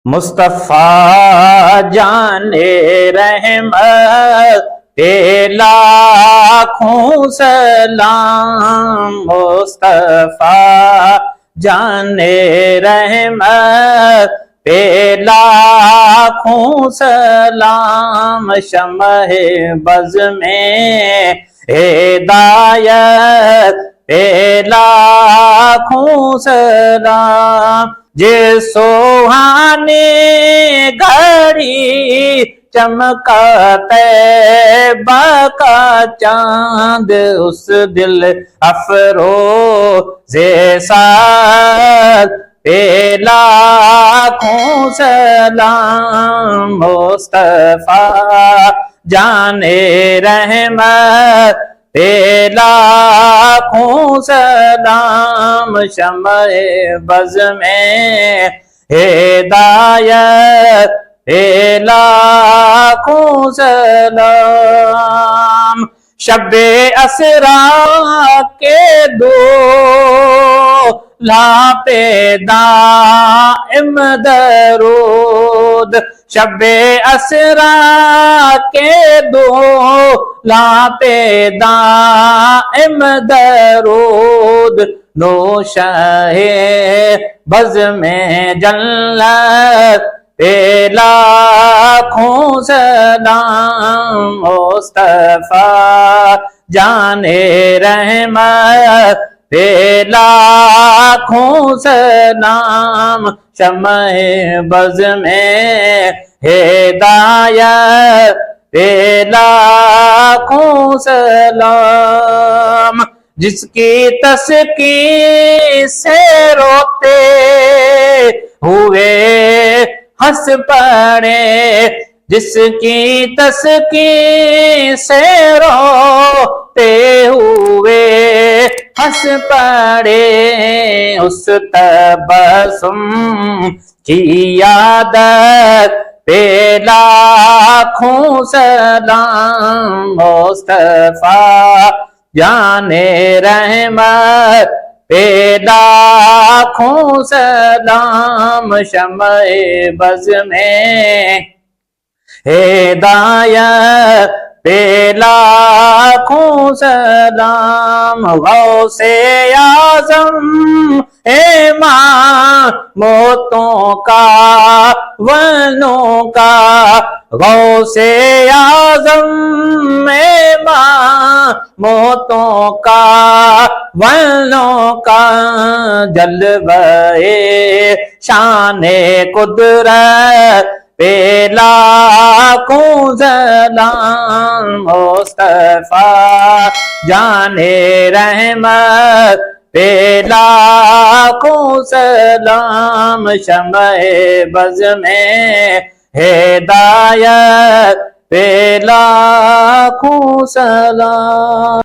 مصطفیٰ جان رحمت پہ لاکھوں سلام، مصطفیٰ جان رحمت پہ لاکھوں سلام، شمع بز میں ہدایت پہ لاکھوں سلام، جس سوہانے گھڑی چمکا طیبہ کا چاند، اس دل افروز سعد پہ لاکھوں سلام، مصطفیٰ جان رحمت پہ لاکھوں سلام، شمع بز میں ہدایت پہ لاکھوں سلام، شب اسریٰ کے دولہا پہ دائم درود، شب اسریٰ کے دولہا پہ دائم درود، نوشہ بز میں جنت پہ لاکھوں سلام، مصطفیٰ جان رحمت پہ لاکھوں سلام، شمع بز میں ہدایت پہ لاکھوں سلام، جس کی تسکین سے روتے ہوئے ہنس پڑے، جس کی تسکین سے روتے ہوئے ہنس پڑے، اس تبسم کی عادت پہ لاکھوں سلام، مصطفیٰ جان رحمت پہ لاکھوں سلام، شمع بز میں ہدایت پہ لاکھوں سلام، غوث اعظم امام موتوں کا ونوں کا، غوث اعظم امام موتوں کا ونوں کا، جلوہ شان قدرت پہ لاکھوں سلام، مصطفیٰ جان رحمت پہ لاکھوں سلام، شمع بز میں ہدایت پہ لاکھوں سلام۔